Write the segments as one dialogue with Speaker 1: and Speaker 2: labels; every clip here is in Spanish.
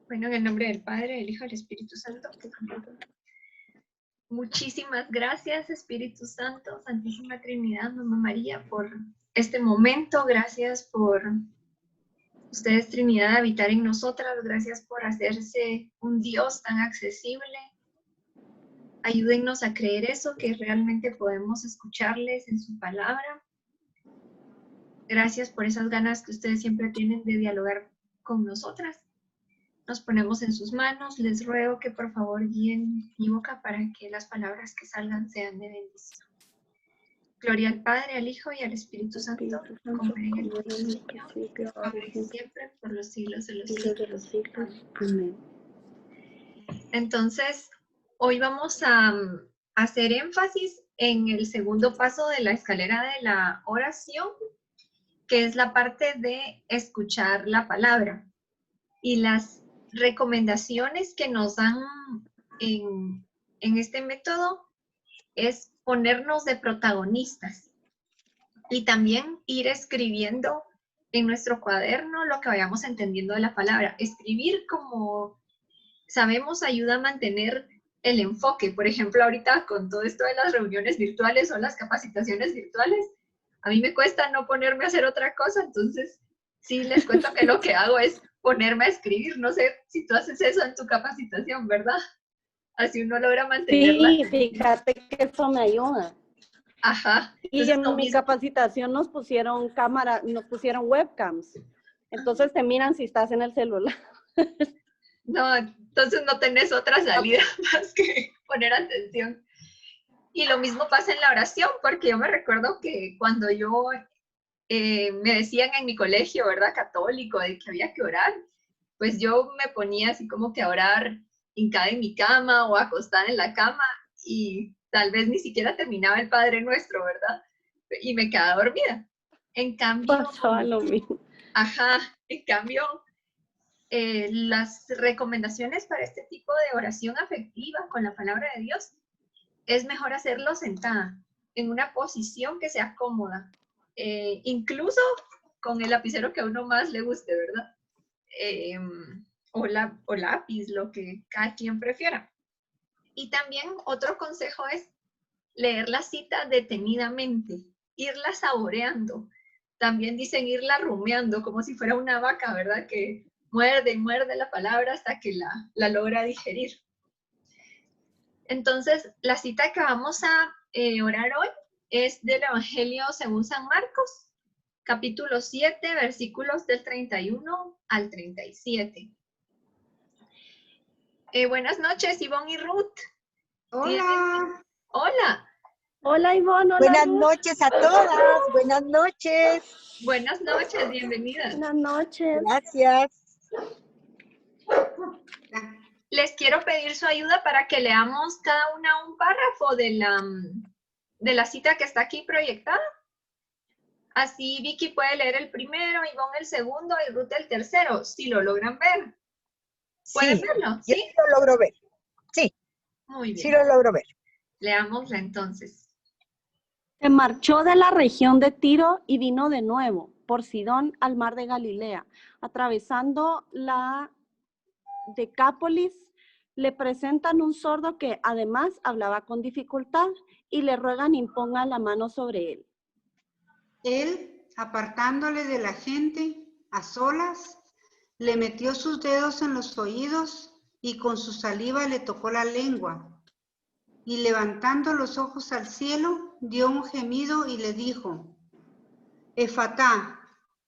Speaker 1: Bueno, en el nombre del Padre, del Hijo y del Espíritu Santo. Muchísimas gracias, Espíritu Santo, Santísima Trinidad, Mamá María, por este momento. Gracias por ustedes, Trinidad, habitar en nosotras. Gracias por hacerse un Dios tan accesible. Ayúdennos a creer eso, que realmente podemos escucharles en su palabra. Gracias por esas ganas que ustedes siempre tienen de dialogar con nosotras. Nos ponemos en sus manos. Les ruego que por favor guíen mi boca para que las palabras que salgan sean de bendición. Gloria al Padre, al Hijo y al Espíritu Santo, como era en el principio, ahora y siempre, por los siglos de los siglos.
Speaker 2: Amén.
Speaker 1: Entonces, hoy vamos a hacer énfasis en el segundo paso de la escalera de la oración, que es la parte de escuchar la palabra. Y las recomendaciones que nos dan en este método es ponernos de protagonistas y también ir escribiendo en nuestro cuaderno lo que vayamos entendiendo de la palabra. Escribir, como sabemos, ayuda a mantener el enfoque. Por ejemplo, ahorita con todo esto de las reuniones virtuales o las capacitaciones virtuales, a mí me cuesta no ponerme a hacer otra cosa, entonces sí les cuento que lo que hago es ponerme a escribir. No sé si tú haces eso en tu capacitación, ¿verdad? Así uno logra mantenerla.
Speaker 2: Sí, fíjate que eso me ayuda.
Speaker 1: Ajá.
Speaker 2: Y
Speaker 1: Entonces,
Speaker 2: en mi capacitación nos pusieron webcams. Entonces te miran si estás en el celular.
Speaker 1: no, entonces no tenés otra salida más que poner atención. Y lo mismo pasa en la oración, porque yo me recuerdo que cuando yo me decían en mi colegio, ¿verdad? Católico, de que había que orar, pues yo me ponía así como que a orar hincada en mi cama o acostada en la cama y tal vez ni siquiera terminaba el Padre Nuestro, ¿verdad? Y me quedaba dormida. En cambio,
Speaker 2: Pasaba lo mismo.
Speaker 1: ajá, en cambio, las recomendaciones para este tipo de oración afectiva con la palabra de Dios es mejor hacerlo sentada, en una posición que sea cómoda, incluso con el lapicero que a uno más le guste, ¿verdad? O lápiz, lo que cada quien prefiera. Y también otro consejo es leer la cita detenidamente, irla saboreando. También dicen irla rumiando, como si fuera una vaca, ¿verdad? Que muerde y muerde la palabra hasta que la logra digerir. Entonces, la cita que vamos a orar hoy es del Evangelio según San Marcos, capítulo 7, versículos del 31 al 37. Buenas noches, Ivonne y Ruth.
Speaker 3: Hola.
Speaker 1: Hola.
Speaker 2: Hola, Ivonne. Hola,
Speaker 3: Buenas
Speaker 2: Ruth.
Speaker 3: noches a todas. Buenas noches.
Speaker 1: Buenas noches, bienvenidas.
Speaker 2: Buenas noches.
Speaker 3: Gracias.
Speaker 1: Les quiero pedir su ayuda para que leamos cada una un párrafo de la cita que está aquí proyectada. Así Vicky puede leer el primero, Ivonne el segundo y Ruth el tercero, si lo logran ver. ¿Pueden verlo?
Speaker 3: Yo
Speaker 1: ¿Sí?
Speaker 3: lo logro ver. Sí.
Speaker 1: Muy bien.
Speaker 3: Sí lo logro ver.
Speaker 1: Leámosla entonces.
Speaker 2: Se marchó de la región de Tiro y vino de nuevo por Sidón al mar de Galilea. Atravesando la Decápolis, le presentan un sordo que además hablaba con dificultad y le ruegan imponga la mano sobre él.
Speaker 4: Él, apartándole de la gente, a solas, le metió sus dedos en los oídos y con su saliva le tocó la lengua. Y levantando los ojos al cielo, dio un gemido y le dijo, Efatá,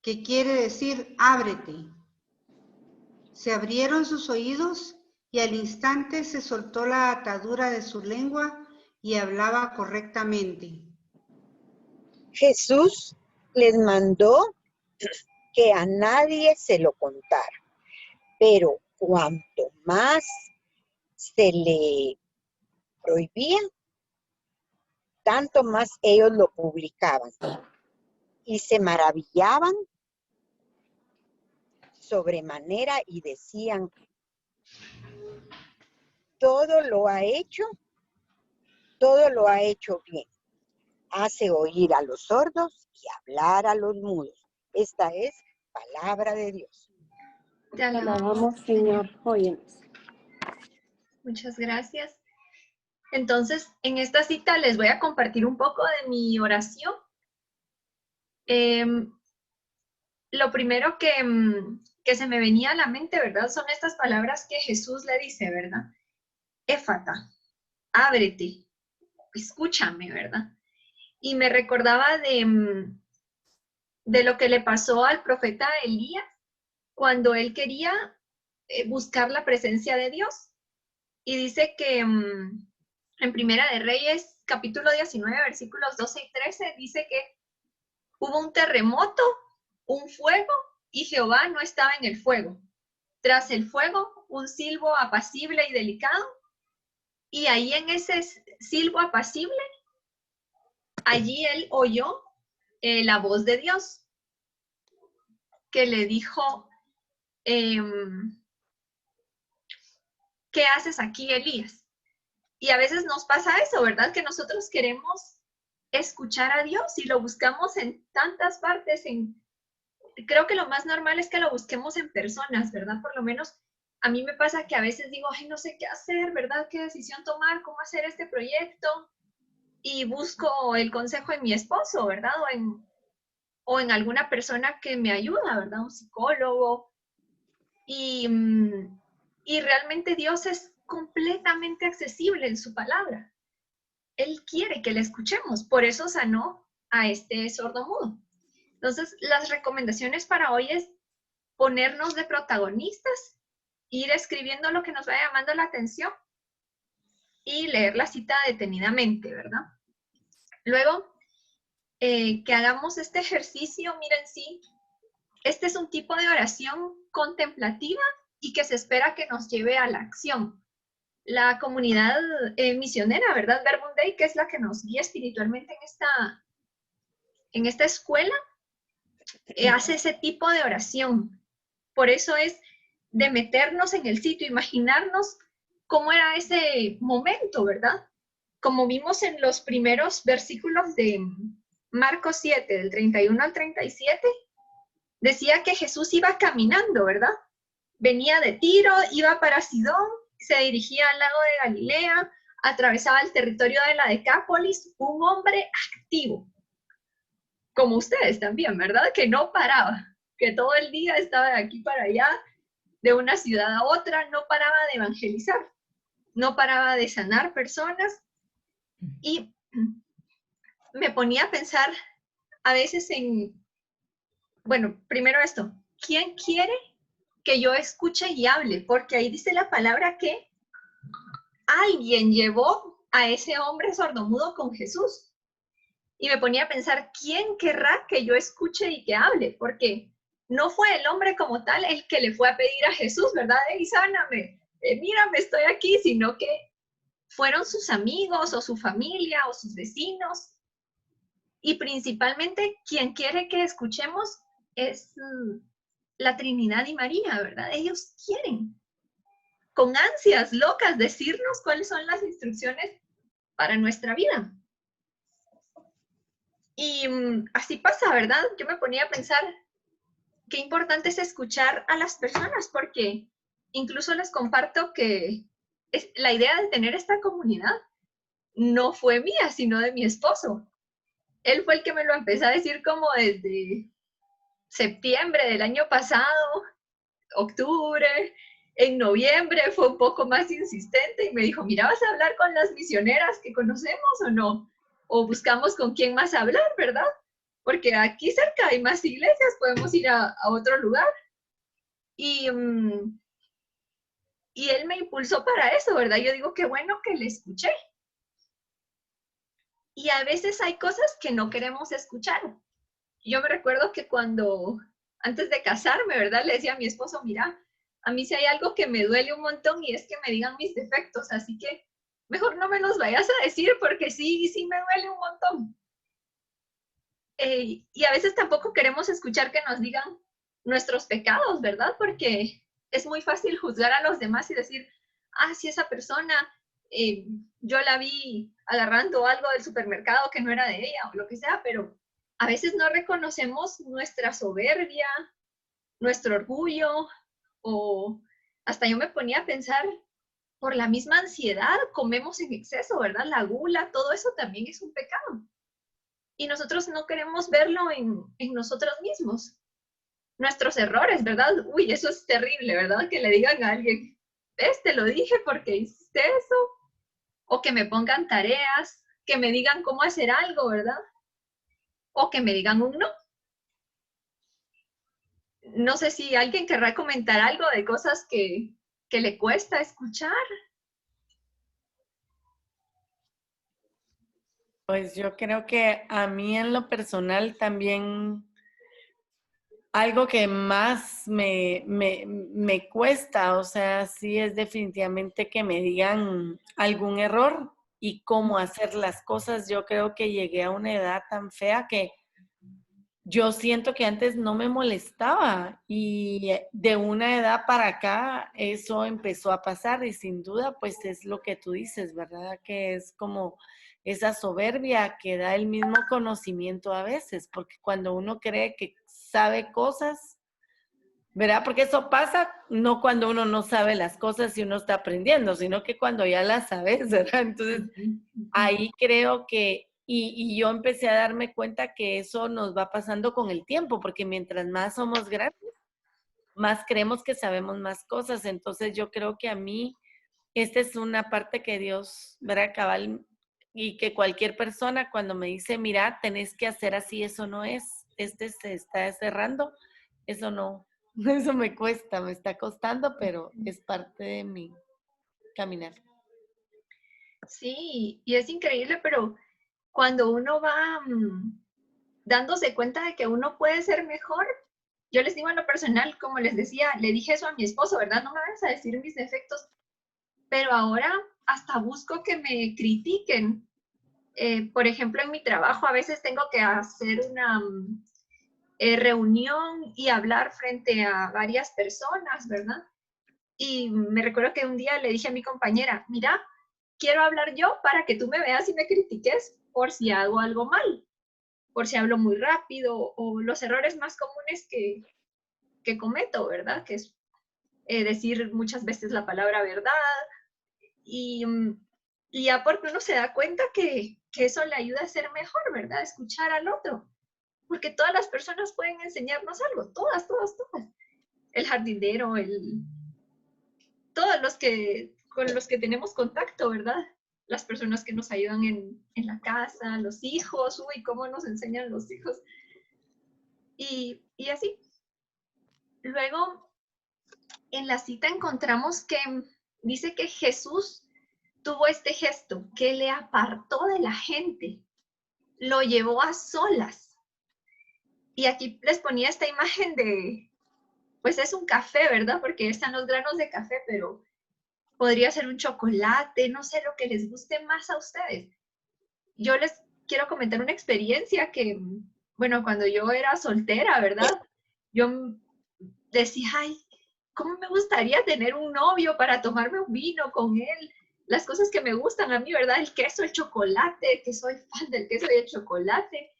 Speaker 4: que quiere decir ábrete. Se abrieron sus oídos y al instante se soltó la atadura de su lengua y hablaba correctamente.
Speaker 3: Jesús les mandó que a nadie se lo contara, pero cuanto más se le prohibía, tanto más ellos lo publicaban y se maravillaban sobremanera y decían, todo lo ha hecho bien. Hace oír a los sordos y hablar a los mudos. Esta es palabra de Dios.
Speaker 1: Te
Speaker 2: Te
Speaker 1: alabamos,
Speaker 2: alabamos, Señor. Óyenos.
Speaker 1: muchas gracias. Entonces, en esta cita les voy a compartir un poco de mi oración. Lo primero que se me venía a la mente, ¿verdad? Son estas palabras que Jesús le dice, ¿verdad? Éfata, ábrete, escúchame, ¿verdad? Y me recordaba de lo que le pasó al profeta Elías cuando él quería buscar la presencia de Dios. Y dice que en Primera de Reyes, capítulo 19, versículos 12 y 13, dice que hubo un terremoto, un fuego, y Jehová no estaba en el fuego. Tras el fuego, un silbo apacible y delicado, y ahí en ese silbo apacible, allí él oyó la voz de Dios, que le dijo, ¿qué haces aquí, Elías? Y a veces nos pasa eso, ¿verdad? Que nosotros queremos escuchar a Dios y lo buscamos en tantas partes. Creo que lo más normal es que lo busquemos en personas, ¿verdad? Por lo menos a mí me pasa que a veces digo, ay, no sé qué hacer, ¿verdad? ¿Qué decisión tomar? ¿Cómo hacer este proyecto? Y busco el consejo en mi esposo, ¿verdad? O en alguna persona que me ayuda, ¿verdad? Un psicólogo. Y realmente Dios es completamente accesible en su palabra. Él quiere que le escuchemos, por eso sanó a este sordomudo. Entonces, las recomendaciones para hoy es ponernos de protagonistas, ir escribiendo lo que nos vaya llamando la atención y leer la cita detenidamente, ¿verdad? Luego, que hagamos este ejercicio, miren, sí, este es un tipo de oración contemplativa y que se espera que nos lleve a la acción. La comunidad misionera, ¿verdad? Verbum Dei, que es la que nos guía espiritualmente en esta escuela, hace ese tipo de oración. Por eso es de meternos en el sitio, imaginarnos cómo era ese momento, ¿verdad? Como vimos en los primeros versículos de Marcos 7, del 31 al 37, decía que Jesús iba caminando, ¿verdad? Venía de Tiro, iba para Sidón, se dirigía al lago de Galilea, atravesaba el territorio de la Decápolis, un hombre activo, como ustedes también, ¿verdad? Que no paraba, que todo el día estaba de aquí para allá, de una ciudad a otra, no paraba de evangelizar, no paraba de sanar personas. Y me ponía a pensar a veces bueno, primero esto, ¿quién quiere que yo escuche y hable? Porque ahí dice la palabra que alguien llevó a ese hombre sordomudo con Jesús. Y me ponía a pensar, ¿quién querrá que yo escuche y que hable? Porque no fue el hombre como tal el que le fue a pedir a Jesús, ¿verdad? ¡Ey, sáname! Mírame, estoy aquí, sino que fueron sus amigos o su familia o sus vecinos. Y principalmente quien quiere que escuchemos es la Trinidad y María, ¿verdad? Ellos quieren, con ansias locas, decirnos cuáles son las instrucciones para nuestra vida. Y así pasa, ¿verdad? Yo me ponía a pensar qué importante es escuchar a las personas, porque incluso les comparto que la idea de tener esta comunidad no fue mía, sino de mi esposo. Él fue el que me lo empezó a decir como desde septiembre del año pasado, octubre. En noviembre fue un poco más insistente y me dijo, mira, ¿vas a hablar con las misioneras que conocemos o no? O buscamos con quién más hablar, ¿verdad? Porque aquí cerca hay más iglesias, podemos ir a otro lugar. Y él me impulsó para eso, ¿verdad? Yo digo, qué bueno que le escuché. Y a veces hay cosas que no queremos escuchar. Yo me recuerdo que antes de casarme, ¿verdad? Le decía a mi esposo, mira, a mí sí hay algo que me duele un montón y es que me digan mis defectos, así que mejor no me los vayas a decir porque sí me duele un montón. Y a veces tampoco queremos escuchar que nos digan nuestros pecados, ¿verdad? Porque es muy fácil juzgar a los demás y decir, si esa persona, yo la vi agarrando algo del supermercado que no era de ella o lo que sea, pero a veces no reconocemos nuestra soberbia, nuestro orgullo, O hasta yo me ponía a pensar, por la misma ansiedad comemos en exceso, ¿verdad? La gula, todo eso también es un pecado. Y nosotros no queremos verlo en nosotros mismos. Nuestros errores, ¿verdad? Uy, eso es terrible, ¿verdad? Que le digan a alguien, te lo dije porque hiciste eso. O que me pongan tareas, que me digan cómo hacer algo, ¿verdad? O que me digan un no. No sé si alguien querrá comentar algo de cosas que le cuesta escuchar.
Speaker 5: Pues yo creo que a mí en lo personal también algo que más me cuesta, o sea, sí es definitivamente que me digan algún error y cómo hacer las cosas. Yo creo que llegué a una edad tan fea que yo siento que antes no me molestaba y de una edad para acá eso empezó a pasar y sin duda pues es lo que tú dices, ¿verdad? Que es como esa soberbia que da el mismo conocimiento a veces, porque cuando uno cree que sabe cosas, ¿verdad? Porque eso pasa no cuando uno no sabe las cosas y uno está aprendiendo, sino que cuando ya las sabes, ¿verdad? Entonces ahí creo que, y yo empecé a darme cuenta que eso nos va pasando con el tiempo, porque mientras más somos grandes, más creemos que sabemos más cosas. Entonces yo creo que a mí, esta es una parte que Dios, ¿verdad? Cabal, y que cualquier persona cuando me dice, mira, tenés que hacer así, eso no es, se está cerrando, eso no, eso me cuesta, me está costando, pero es parte de mi caminar.
Speaker 1: Sí, y es increíble, pero cuando uno va dándose cuenta de que uno puede ser mejor, yo les digo en lo personal, como les decía, le dije eso a mi esposo, ¿verdad? No me vas a decir mis defectos, pero ahora hasta busco que me critiquen. Por ejemplo, en mi trabajo a veces tengo que hacer una reunión y hablar frente a varias personas, ¿verdad? Y me recuerdo que un día le dije a mi compañera, mira, quiero hablar yo para que tú me veas y me critiques por si hago algo mal, por si hablo muy rápido o los errores más comunes que cometo, ¿verdad? Que es decir muchas veces la palabra verdad y, y ya porque uno se da cuenta que eso le ayuda a ser mejor, ¿verdad? Escuchar al otro, porque todas las personas pueden enseñarnos algo, todas, todas, todas. El jardinero, todos los que, con los que tenemos contacto, ¿verdad? Las personas que nos ayudan en la casa, los hijos, uy, cómo nos enseñan los hijos. Y así. Luego, en la cita encontramos que dice que Jesús tuvo este gesto, que le apartó de la gente, lo llevó a solas. Y aquí les ponía esta imagen de, pues es un café, ¿verdad? Porque están los granos de café, pero podría ser un chocolate, no sé, lo que les guste más a ustedes. Yo les quiero comentar una experiencia que, bueno, cuando yo era soltera, ¿verdad? Yo decía, ay, ¿cómo me gustaría tener un novio para tomarme un vino con él? Las cosas que me gustan a mí, ¿verdad? El queso, el chocolate, que soy fan del queso y el chocolate.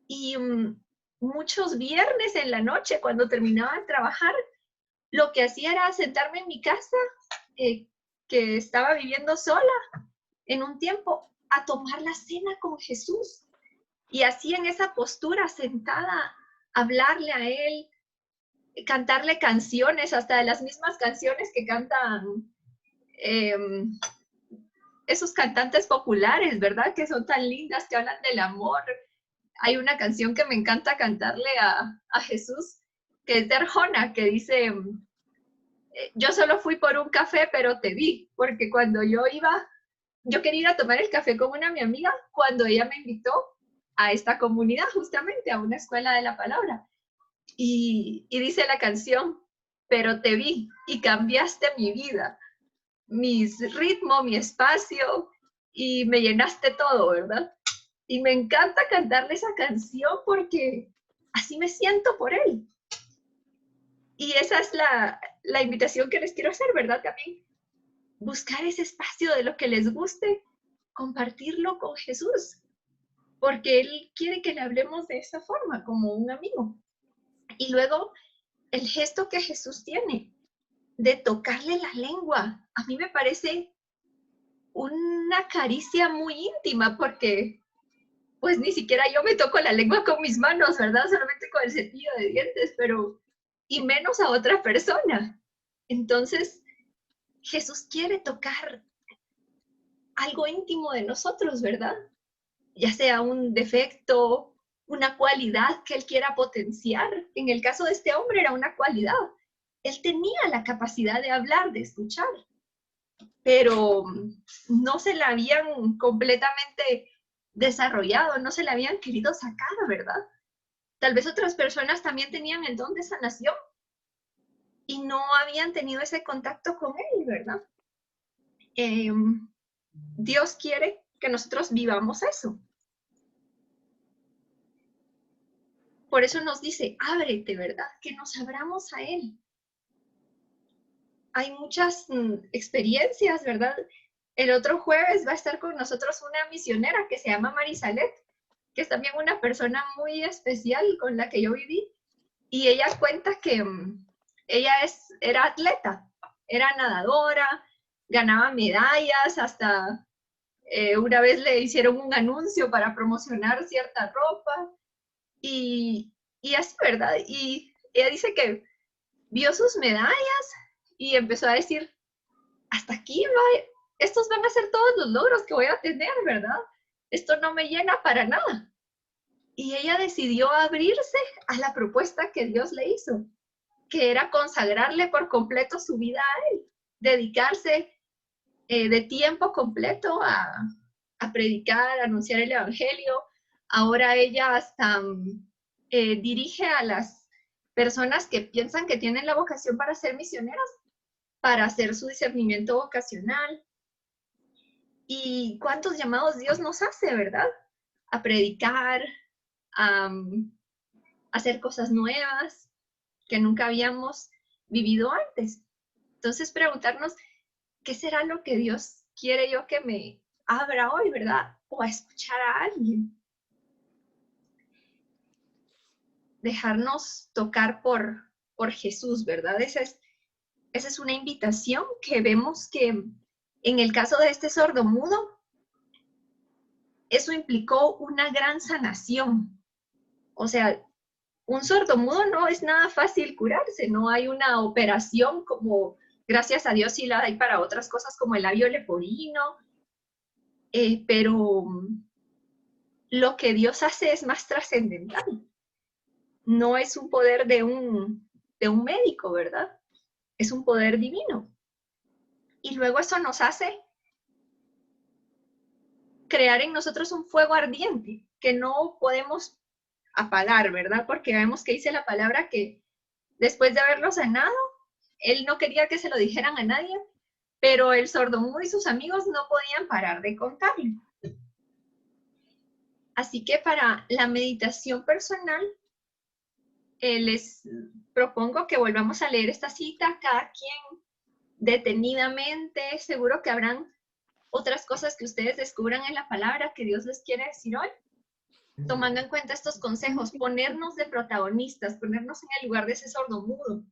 Speaker 1: Y muchos viernes en la noche, cuando terminaba de trabajar, lo que hacía era sentarme en mi casa, que estaba viviendo sola en un tiempo, a tomar la cena con Jesús. Y así en esa postura, sentada, hablarle a Él, cantarle canciones, hasta de las mismas canciones que cantan eh, esos cantantes populares, ¿verdad? Que son tan lindas, que hablan del amor. Hay una canción que me encanta cantarle a Jesús, que es de Arjona, que dice, yo solo fui por un café, pero te vi, porque cuando yo quería ir a tomar el café con mi amiga, cuando ella me invitó a esta comunidad, justamente a una escuela de la palabra. Y dice la canción, pero te vi y cambiaste mi vida, mi ritmo, mi espacio, y me llenaste todo, ¿verdad? Y me encanta cantarle esa canción porque así me siento por él. Y esa es la invitación que les quiero hacer, ¿verdad? También buscar ese espacio de lo que les guste, compartirlo con Jesús, porque Él quiere que le hablemos de esa forma, como un amigo. Y luego, el gesto que Jesús tiene, de tocarle la lengua. A mí me parece una caricia muy íntima porque pues ni siquiera yo me toco la lengua con mis manos, ¿verdad? Solamente con el cepillo de dientes, pero y menos a otra persona. Entonces, Jesús quiere tocar algo íntimo de nosotros, ¿verdad? Ya sea un defecto, una cualidad que él quiera potenciar. En el caso de este hombre era una cualidad. Él tenía la capacidad de hablar, de escuchar, pero no se la habían completamente desarrollado, no se la habían querido sacar, ¿verdad? Tal vez otras personas también tenían el don de sanación y no habían tenido ese contacto con él, ¿verdad? Dios quiere que nosotros vivamos eso. Por eso nos dice, ábrete, ¿verdad? Que nos abramos a él. Hay muchas experiencias, ¿verdad? El otro jueves va a estar con nosotros una misionera que se llama Marisalet, que es también una persona muy especial con la que yo viví. Y ella cuenta que ella era atleta, era nadadora, ganaba medallas, hasta una vez le hicieron un anuncio para promocionar cierta ropa. Y así, ¿verdad? Y ella dice que vio sus medallas y empezó a decir, hasta aquí, estos van a ser todos los logros que voy a tener, ¿verdad? Esto no me llena para nada. Y ella decidió abrirse a la propuesta que Dios le hizo, que era consagrarle por completo su vida a él, dedicarse de tiempo completo a predicar, a anunciar el evangelio. Ahora ella hasta dirige a las personas que piensan que tienen la vocación para ser misioneras, para hacer su discernimiento vocacional. ¿Y cuántos llamados Dios nos hace, verdad? A predicar, a hacer cosas nuevas que nunca habíamos vivido antes. Entonces preguntarnos, ¿qué será lo que Dios quiere yo que me abra hoy, verdad? O a escuchar a alguien. Dejarnos tocar por Jesús, ¿verdad? Esa es una invitación que vemos que en el caso de este sordomudo, eso implicó una gran sanación. O sea, un sordomudo no es nada fácil curarse, no hay una operación como, gracias a Dios, sí la hay para otras cosas como el labio leporino, pero lo que Dios hace es más trascendental. No es un poder de un médico, ¿verdad? Es un poder divino. Y luego eso nos hace crear en nosotros un fuego ardiente que no podemos apagar, ¿verdad? Porque vemos que dice la palabra que después de haberlo sanado, él no quería que se lo dijeran a nadie, pero el sordomudo y sus amigos no podían parar de contarlo. Así que para la meditación personal, les propongo que volvamos a leer esta cita, cada quien detenidamente. Seguro que habrán otras cosas que ustedes descubran en la palabra que Dios les quiere decir hoy. Tomando en cuenta estos consejos, ponernos de protagonistas, ponernos en el lugar de ese sordomudo,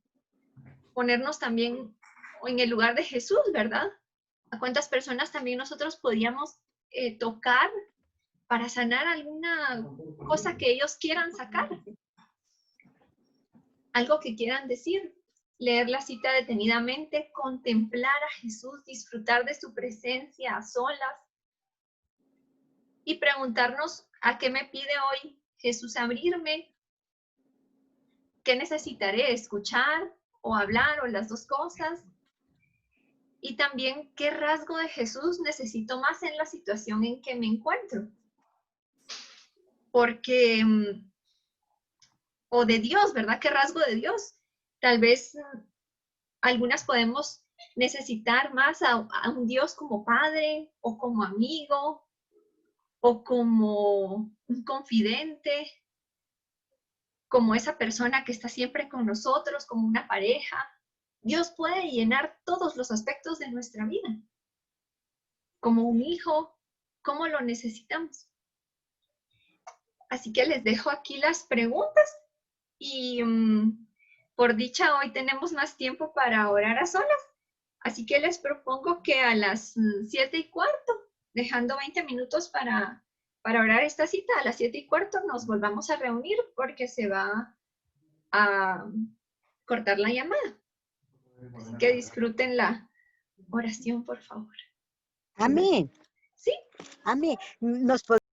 Speaker 1: ponernos también en el lugar de Jesús, ¿verdad? ¿A cuántas personas también nosotros podíamos tocar para sanar alguna cosa que ellos quieran sacar? Algo que quieran decir. Leer la cita detenidamente, contemplar a Jesús, disfrutar de su presencia a solas y preguntarnos a qué me pide hoy Jesús abrirme, qué necesitaré, escuchar o hablar o las dos cosas. Y también qué rasgo de Jesús necesito más en la situación en que me encuentro. Porque, o de Dios, ¿verdad? ¿Qué rasgo de Dios? Tal vez algunas podemos necesitar más a un Dios como padre o como amigo o como un confidente, como esa persona que está siempre con nosotros, como una pareja. Dios puede llenar todos los aspectos de nuestra vida. Como un hijo, ¿cómo lo necesitamos? Así que les dejo aquí las preguntas y por dicha hoy tenemos más tiempo para orar a solas. Así que les propongo que a las 7:15, dejando 20 minutos para orar esta cita, a las 7:15 nos volvamos a reunir porque se va a cortar la llamada. Así que disfruten la oración, por favor.
Speaker 3: Amén.
Speaker 1: ¿Sí?
Speaker 3: Amén. Nos